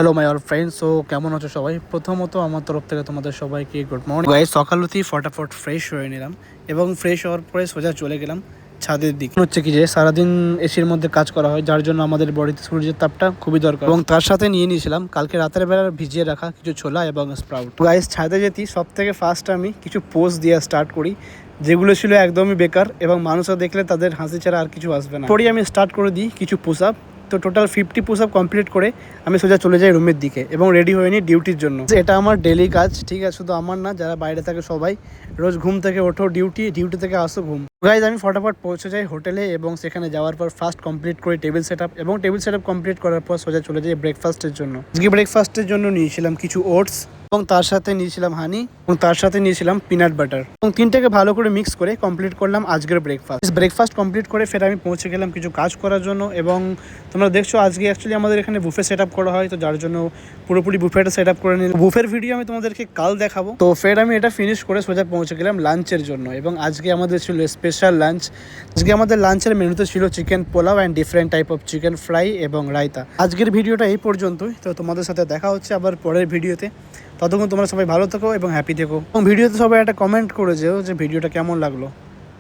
Hello my all friends. So কেমন আছো সবাই? প্রথমত আমার তরফ থেকে তোমাদের সবাইকে গুড মর্নিং গাইস। সকাল হতেই ফটাফট ফ্রেশ হয়ে নিলাম এবং ফ্রেশ হওয়ার পরে সোজা চলে গেলাম ছাদের দিকে। হচ্ছে কি যে সারাদিন এসির মধ্যে কাজ করা হয়, যার জন্য আমাদের বডিতে সূর্যের তাপটা খুবই দরকার, এবং তার সাথে নিয়ে নিয়েছিলাম কালকে রাতের বেলা ভিজিয়ে রাখা কিছু ছোলা এবং স্প্রাউট। গাইস ছাদে যেতেই সব থেকে ফার্স্ট আমি কিছু পোস্ট দিয়ে স্টার্ট করি, যেগুলো ছিল একদমই বেকার এবং মানুষরা দেখলে তাদের হাসি ছাড়া আর কিছু আসবে না। পরেই আমি স্টার্ট করে দিই কিছু পুশ আপ। তো টোটাল 50 পুশ আপ কমপ্লিট করে আমি সোজা চলে যাই রুমের দিকে এবং রেডি হয়ে নিই ডিউটির জন্য। এটা আমার ডেলি কাজ, ঠিক আছে? শুধু আমার না, যারা বাইরে থাকে সবাই রোজ ঘুম থেকে ওঠো ডিউটি থেকে আসো ঘুম। গাইজ আমি ফটাফট পৌঁছে যাই হোটেলে এবং সেখানে যাওয়ার পর ফার্স্ট কমপ্লিট করি টেবিল সেট আপ, এবং টেবিল সেট আপ কমপ্লিট করার পর সোজা চলে যাই ব্রেকফাস্টের জন্য। আজকে ব্রেকফাস্টের জন্য নিয়েছিলাম কিছু ওটস এবং তার সাথে নিয়েছিলাম হানি এবং তার সাথে নিয়েছিলাম পিনাট বাটার, এবং তিনটাকে ভালো করে মিক্স করে কমপ্লিট করলাম আজকের ব্রেকফাস্ট কমপ্লিট করে ফের আমি পৌঁছে গেলাম কিছু কাজ করার জন্য। এবং তোমরা দেখছো আজকে অ্যাকচুয়ালি আমাদের এখানে বুফে সেট আপ করা হয়, তো যার জন্য পুরোপুরি বুফেটা সেট আপ করে নিলাম। বুফের ভিডিও আমি তোমাদেরকে কাল দেখাবো। তো ফের আমি এটা ফিনিশ করে সোজা পৌঁছে গেলাম লাঞ্চের জন্য, এবং আজকে আমাদের ছিল স্পেশাল লাঞ্চ। আজকে আমাদের লাঞ্চের মেনুতে ছিল chicken pulao and different type of chicken fry এবং রায়তা। আজকের ভিডিওটা এই পর্যন্তই, তো তোমাদের সাথে দেখা হচ্ছে আবার পরের ভিডিওতে। ততক্ষণ তোমরা সবাই ভালো থেকো এবং হ্যাপি থেকো, এবং ভিডিওতে সবাই একটা কমেন্ট করে যেও যে ভিডিওটা কেমন লাগলো।